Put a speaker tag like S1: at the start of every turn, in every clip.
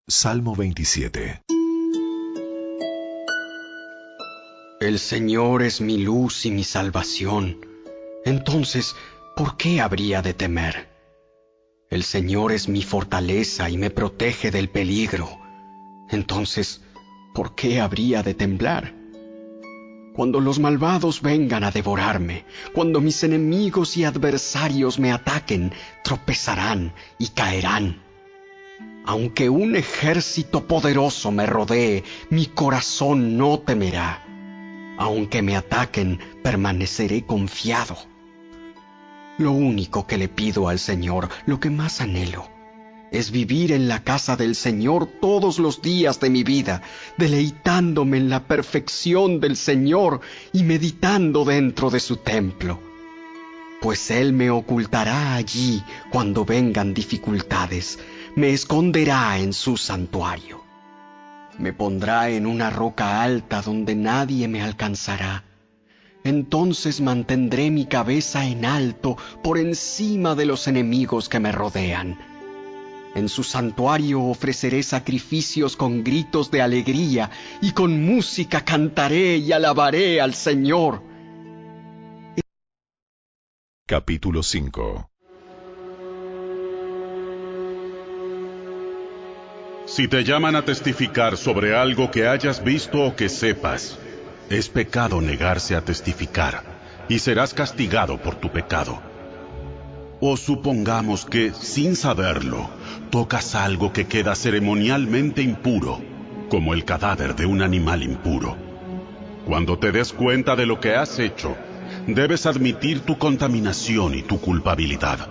S1: Salmo 27.
S2: El Señor es mi luz y mi salvación. Entonces, ¿por qué habría de temer? El Señor es mi fortaleza y me protege del peligro. Entonces, ¿por qué habría de temblar? Cuando los malvados vengan a devorarme, cuando mis enemigos y adversarios me ataquen, tropezarán y caerán. Aunque un ejército poderoso me rodee, mi corazón no temerá. Aunque me ataquen, permaneceré confiado. Lo único que le pido al Señor, lo que más anhelo, es vivir en la casa del Señor todos los días de mi vida, deleitándome en la perfección del Señor y meditando dentro de su templo. Pues Él me ocultará allí cuando vengan dificultades, me esconderá en su santuario. Me pondrá en una roca alta donde nadie me alcanzará. Entonces mantendré mi cabeza en alto por encima de los enemigos que me rodean. En su santuario ofreceré sacrificios con gritos de alegría y con música cantaré y alabaré al Señor.
S1: Capítulo 5.
S3: Si te llaman a testificar sobre algo que hayas visto o que sepas, es pecado negarse a testificar, y serás castigado por tu pecado. O supongamos que, sin saberlo, tocas algo que queda ceremonialmente impuro, como el cadáver de un animal impuro. Cuando te des cuenta de lo que has hecho, debes admitir tu contaminación y tu culpabilidad.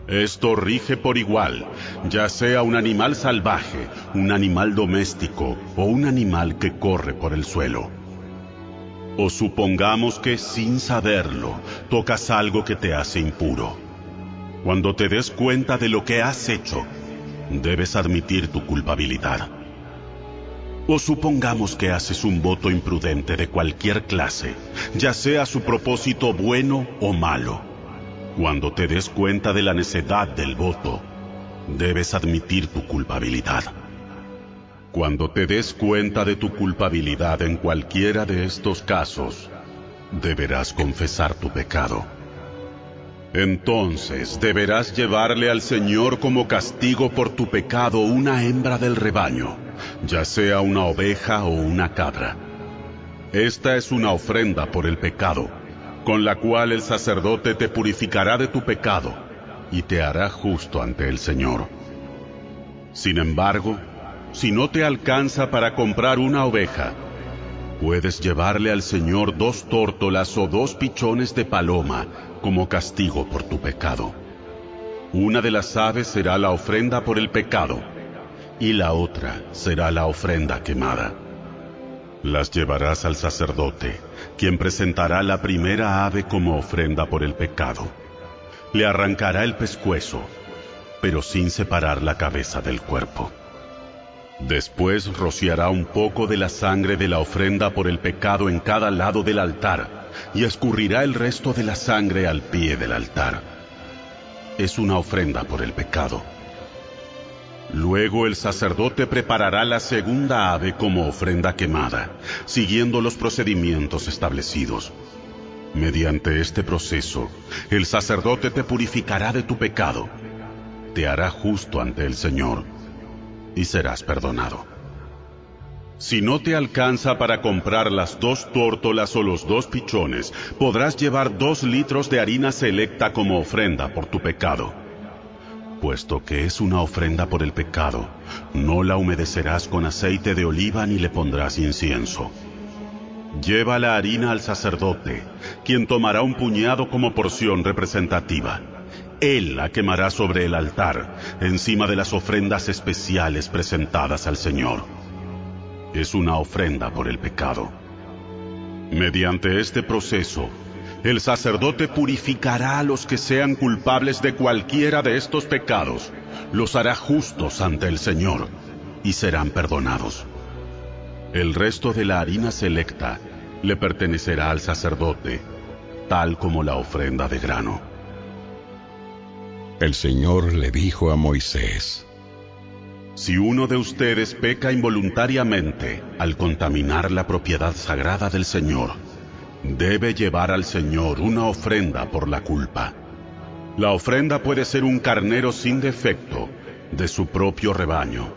S3: Esto rige por igual, ya sea un animal salvaje, un animal doméstico o un animal que corre por el suelo. O supongamos que, sin saberlo, tocas algo que te hace impuro. Cuando te des cuenta de lo que has hecho, debes admitir tu culpabilidad. O supongamos que haces un voto imprudente de cualquier clase, ya sea su propósito bueno o malo. Cuando te des cuenta de la necedad del voto, debes admitir tu culpabilidad. Cuando te des cuenta de tu culpabilidad en cualquiera de estos casos, deberás confesar tu pecado. Entonces deberás llevarle al Señor como castigo por tu pecado una hembra del rebaño, ya sea una oveja o una cabra. Esta es una ofrenda por el pecado, con la cual el sacerdote te purificará de tu pecado y te hará justo ante el Señor. Sin embargo, si no te alcanza para comprar una oveja, puedes llevarle al Señor 2 tórtolas o 2 pichones de paloma como castigo por tu pecado. Una de las aves será la ofrenda por el pecado, y la otra será la ofrenda quemada. Las llevarás al sacerdote, quien presentará la primera ave como ofrenda por el pecado. Le arrancará el pescuezo, pero sin separar la cabeza del cuerpo. Después rociará un poco de la sangre de la ofrenda por el pecado en cada lado del altar, y escurrirá el resto de la sangre al pie del altar. Es una ofrenda por el pecado. Luego el sacerdote preparará la segunda ave como ofrenda quemada, siguiendo los procedimientos establecidos. Mediante este proceso, el sacerdote te purificará de tu pecado, te hará justo ante el Señor, y serás perdonado. Si no te alcanza para comprar las 2 tórtolas o los 2 pichones, podrás llevar 2 litros de harina selecta como ofrenda por tu pecado. Puesto que es una ofrenda por el pecado, no la humedecerás con aceite de oliva ni le pondrás incienso. Lleva la harina al sacerdote, quien tomará un puñado como porción representativa. Él la quemará sobre el altar, encima de las ofrendas especiales presentadas al Señor. Es una ofrenda por el pecado. Mediante este proceso, el sacerdote purificará a los que sean culpables de cualquiera de estos pecados, los hará justos ante el Señor, y serán perdonados. El resto de la harina selecta le pertenecerá al sacerdote, tal como la ofrenda de grano.
S4: El Señor le dijo a Moisés:
S3: Si uno de ustedes peca involuntariamente al contaminar la propiedad sagrada del Señor, debe llevar al Señor una ofrenda por la culpa. La ofrenda puede ser un carnero sin defecto de su propio rebaño,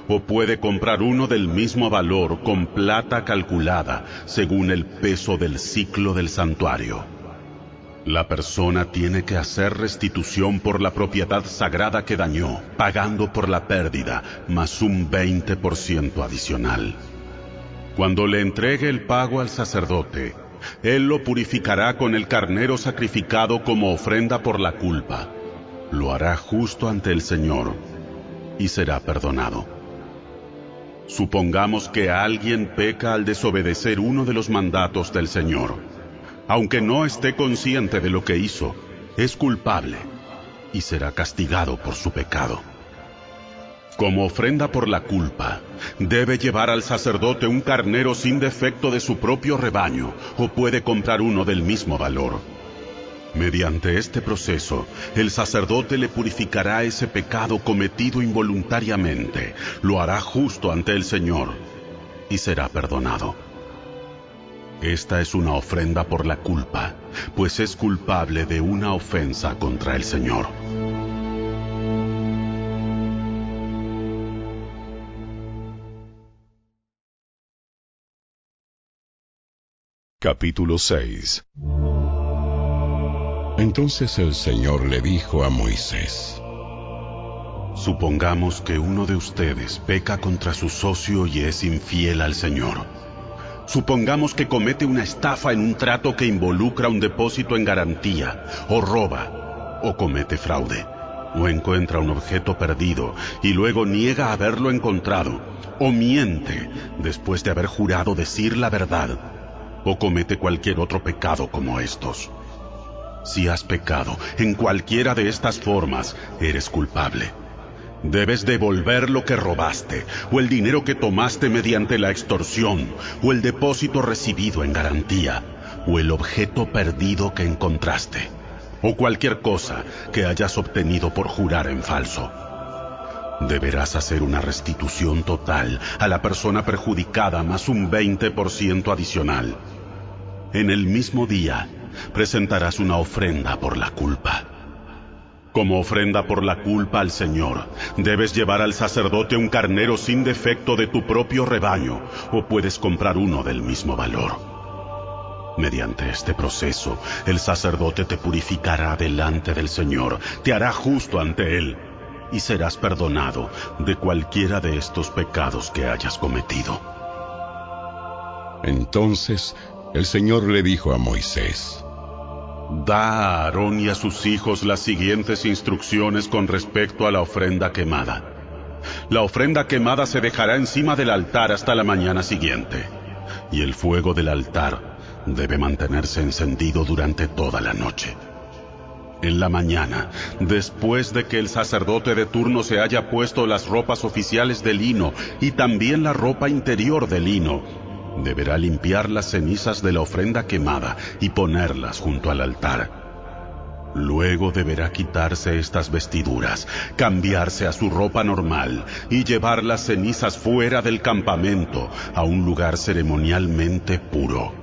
S3: o puede comprar uno del mismo valor con plata calculada según el peso del siclo del santuario. La persona tiene que hacer restitución por la propiedad sagrada que dañó, pagando por la pérdida, más un 20% adicional. Cuando le entregue el pago al sacerdote, él lo purificará con el carnero sacrificado como ofrenda por la culpa. Lo hará justo ante el Señor y será perdonado. Supongamos que alguien peca al desobedecer uno de los mandatos del Señor. Aunque no esté consciente de lo que hizo, es culpable y será castigado por su pecado. Como ofrenda por la culpa, debe llevar al sacerdote un carnero sin defecto de su propio rebaño, o puede comprar uno del mismo valor. Mediante este proceso, el sacerdote le purificará ese pecado cometido involuntariamente, lo hará justo ante el Señor y será perdonado. Esta es una ofrenda por la culpa, pues es culpable de una ofensa contra el Señor.
S1: Capítulo 6.
S4: Entonces el Señor le dijo a Moisés:
S3: Supongamos que uno de ustedes peca contra su socio y es infiel al Señor. Supongamos que comete una estafa en un trato que involucra un depósito en garantía, o roba, o comete fraude, o encuentra un objeto perdido y luego niega haberlo encontrado, o miente después de haber jurado decir la verdad, o comete cualquier otro pecado como estos. Si has pecado en cualquiera de estas formas, eres culpable. Debes devolver lo que robaste, o el dinero que tomaste mediante la extorsión, o el depósito recibido en garantía, o el objeto perdido que encontraste, o cualquier cosa que hayas obtenido por jurar en falso. Deberás hacer una restitución total a la persona perjudicada más un 20% adicional. En el mismo día, presentarás una ofrenda por la culpa. Como ofrenda por la culpa al Señor, debes llevar al sacerdote un carnero sin defecto de tu propio rebaño, o puedes comprar uno del mismo valor. Mediante este proceso, el sacerdote te purificará delante del Señor, te hará justo ante Él, y serás perdonado de cualquiera de estos pecados que hayas cometido.
S4: Entonces el Señor le dijo a Moisés:
S3: Da a Aarón y a sus hijos las siguientes instrucciones con respecto a la ofrenda quemada. La ofrenda quemada se dejará encima del altar hasta la mañana siguiente, y el fuego del altar debe mantenerse encendido durante toda la noche. En la mañana, después de que el sacerdote de turno se haya puesto las ropas oficiales de lino y también la ropa interior de lino, deberá limpiar las cenizas de la ofrenda quemada y ponerlas junto al altar. Luego deberá quitarse estas vestiduras, cambiarse a su ropa normal y llevar las cenizas fuera del campamento a un lugar ceremonialmente puro.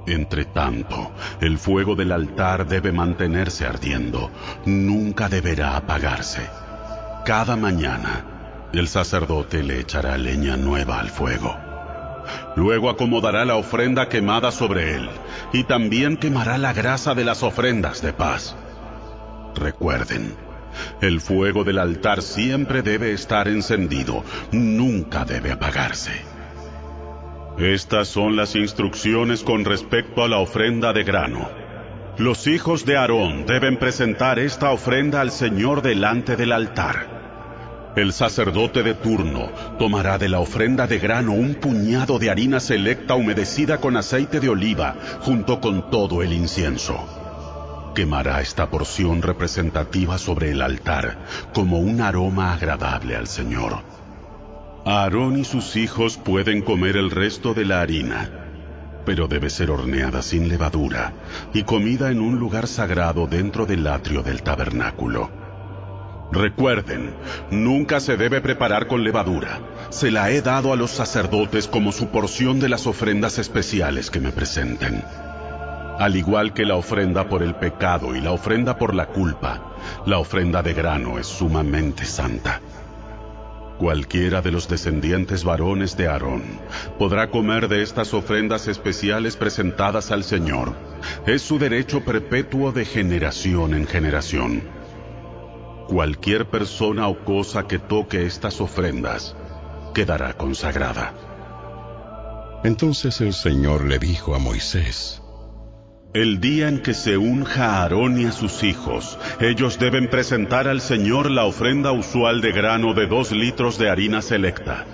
S3: Entre tanto, el fuego del altar debe mantenerse ardiendo, nunca deberá apagarse. Cada mañana, el sacerdote le echará leña nueva al fuego. Luego acomodará la ofrenda quemada sobre él, y también quemará la grasa de las ofrendas de paz. Recuerden, el fuego del altar siempre debe estar encendido, nunca debe apagarse. Estas son las instrucciones con respecto a la ofrenda de grano. Los hijos de Aarón deben presentar esta ofrenda al Señor delante del altar. El sacerdote de turno tomará de la ofrenda de grano un puñado de harina selecta humedecida con aceite de oliva, junto con todo el incienso. Quemará esta porción representativa sobre el altar, como un aroma agradable al Señor. Aarón y sus hijos pueden comer el resto de la harina, pero debe ser horneada sin levadura y comida en un lugar sagrado dentro del atrio del tabernáculo. Recuerden, nunca se debe preparar con levadura. Se la he dado a los sacerdotes como su porción de las ofrendas especiales que me presenten. Al igual que la ofrenda por el pecado y la ofrenda por la culpa, la ofrenda de grano es sumamente santa. Cualquiera de los descendientes varones de Aarón podrá comer de estas ofrendas especiales presentadas al Señor. Es su derecho perpetuo de generación en generación. Cualquier persona o cosa que toque estas ofrendas quedará consagrada.
S4: Entonces el Señor le dijo a Moisés:
S3: El día en que se unja a Aarón y a sus hijos, ellos deben presentar al Señor la ofrenda usual de grano de 2 litros de harina selecta.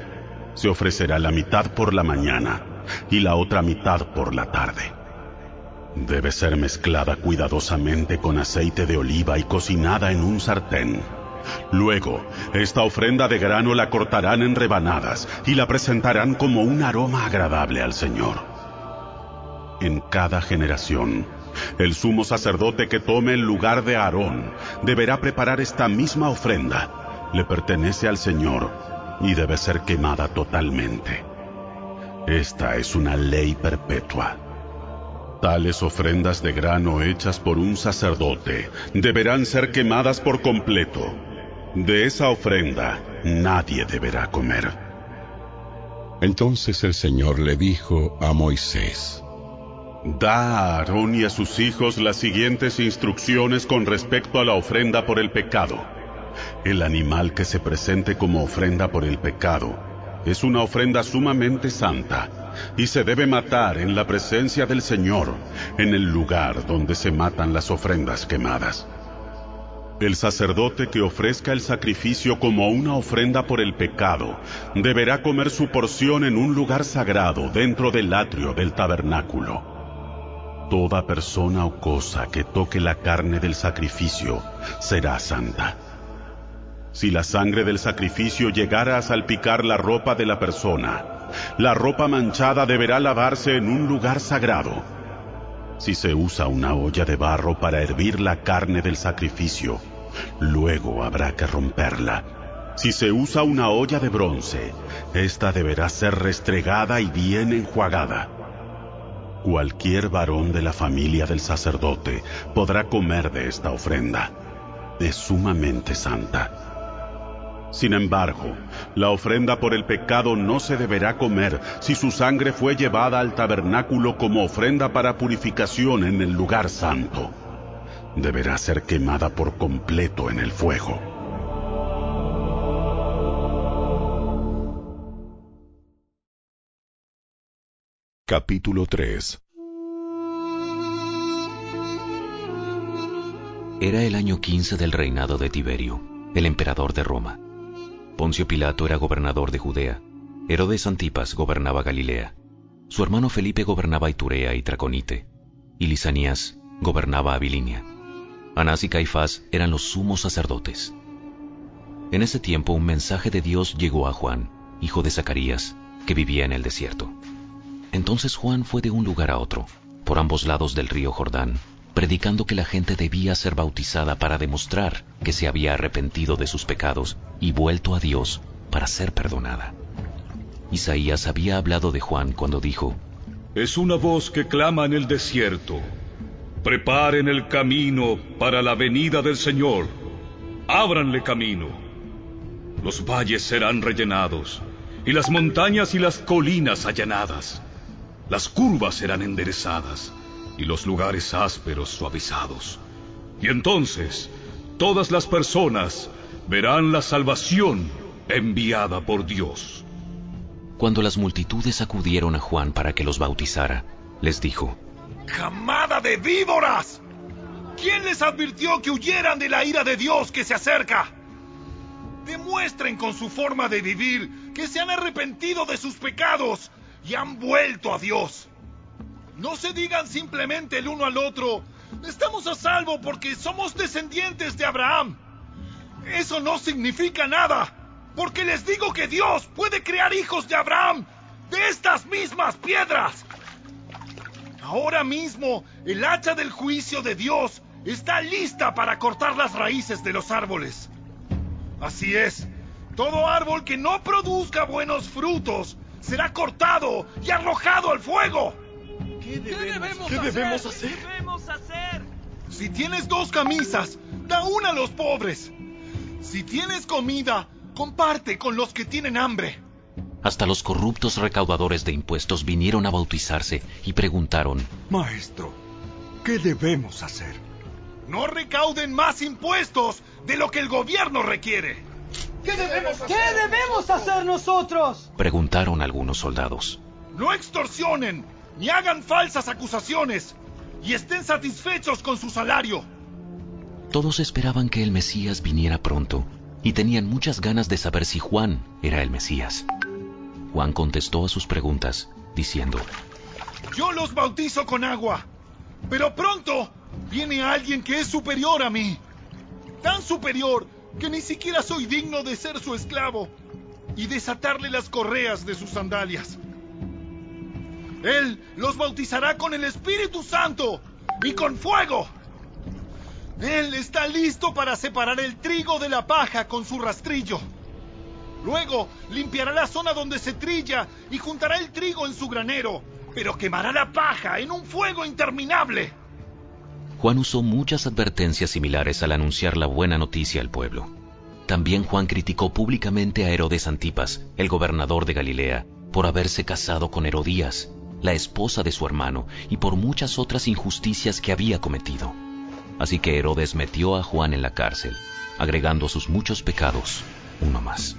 S3: Se ofrecerá la mitad por la mañana y la otra mitad por la tarde. Debe ser mezclada cuidadosamente con aceite de oliva y cocinada en un sartén. Luego, esta ofrenda de grano la cortarán en rebanadas y la presentarán como un aroma agradable al Señor. En cada generación, el sumo sacerdote que tome el lugar de Aarón deberá preparar esta misma ofrenda. Le pertenece al Señor y debe ser quemada totalmente. Esta es una ley perpetua. Tales ofrendas de grano hechas por un sacerdote deberán ser quemadas por completo. De esa ofrenda nadie deberá comer.
S4: Entonces el Señor le dijo a Moisés:
S3: Da a Aarón y a sus hijos las siguientes instrucciones con respecto a la ofrenda por el pecado. El animal que se presente como ofrenda por el pecado es una ofrenda sumamente santa y se debe matar en la presencia del Señor, en el lugar donde se matan las ofrendas quemadas. El sacerdote que ofrezca el sacrificio como una ofrenda por el pecado deberá comer su porción en un lugar sagrado dentro del atrio del tabernáculo. Toda persona o cosa que toque la carne del sacrificio será santa. Si la sangre del sacrificio llegara a salpicar la ropa de la persona, la ropa manchada deberá lavarse en un lugar sagrado. Si se usa una olla de barro para hervir la carne del sacrificio, luego habrá que romperla. Si se usa una olla de bronce, esta deberá ser restregada y bien enjuagada. Cualquier varón de la familia del sacerdote podrá comer de esta ofrenda. Es sumamente santa. Sin embargo, la ofrenda por el pecado no se deberá comer si su sangre fue llevada al tabernáculo como ofrenda para purificación en el lugar santo. Deberá ser quemada por completo en el fuego.
S1: Capítulo 3.
S5: Era el año 15 del reinado de Tiberio, el emperador de Roma. Poncio Pilato era gobernador de Judea. Herodes Antipas gobernaba Galilea. Su hermano Felipe gobernaba Iturea y Traconite. Y Lisanías gobernaba Abilinia. Anás y Caifás eran los sumos sacerdotes. En ese tiempo un mensaje de Dios llegó a Juan, hijo de Zacarías, que vivía en el desierto. Entonces Juan fue de un lugar a otro, por ambos lados del río Jordán, predicando que la gente debía ser bautizada para demostrar que se había arrepentido de sus pecados y vuelto a Dios para ser perdonada. Isaías había hablado de Juan cuando dijo:
S6: Es una voz que clama en el desierto: preparen el camino para la venida del Señor, ábranle camino. Los valles serán rellenados, y las montañas y las colinas allanadas. Las curvas serán enderezadas, y los lugares ásperos suavizados. Y entonces todas las personas verán la salvación enviada por Dios.
S5: Cuando las multitudes acudieron a Juan para que los bautizara, les dijo:
S7: ¡Camada de víboras! ¿Quién les advirtió que huyeran de la ira de Dios que se acerca? Demuestren con su forma de vivir que se han arrepentido de sus pecados y han vuelto a Dios. No se digan simplemente el uno al otro: estamos a salvo porque somos descendientes de Abraham. Eso no significa nada, porque les digo que Dios puede crear hijos de Abraham de estas mismas piedras. Ahora mismo el hacha del juicio de Dios está lista para cortar las raíces de los árboles. Así es. Todo árbol que no produzca buenos frutos será cortado y arrojado al fuego.
S8: ¿Qué debemos hacer?
S7: Si tienes 2 camisas, da una a los pobres. Si tienes comida, comparte con los que tienen hambre.
S5: Hasta los corruptos recaudadores de impuestos vinieron a bautizarse y preguntaron:
S8: Maestro, ¿qué debemos hacer?
S7: No recauden más impuestos de lo que el gobierno requiere.
S9: ¿Qué debemos hacer nosotros?
S5: Preguntaron algunos soldados.
S7: No extorsionen, ni hagan falsas acusaciones, y estén satisfechos con su salario.
S5: Todos esperaban que el Mesías viniera pronto y tenían muchas ganas de saber si Juan era el Mesías. Juan contestó a sus preguntas diciendo:
S7: Yo los bautizo con agua, pero pronto viene alguien que es superior a mí. Tan superior que ni siquiera soy digno de ser su esclavo y desatarle las correas de sus sandalias. Él los bautizará con el Espíritu Santo y con fuego. Él está listo para separar el trigo de la paja con su rastrillo. Luego limpiará la zona donde se trilla y juntará el trigo en su granero, pero quemará la paja en un fuego interminable.
S5: Juan usó muchas advertencias similares al anunciar la buena noticia al pueblo. También Juan criticó públicamente a Herodes Antipas, el gobernador de Galilea, por haberse casado con Herodías, la esposa de su hermano, y por muchas otras injusticias que había cometido. Así que Herodes metió a Juan en la cárcel, agregando a sus muchos pecados uno más.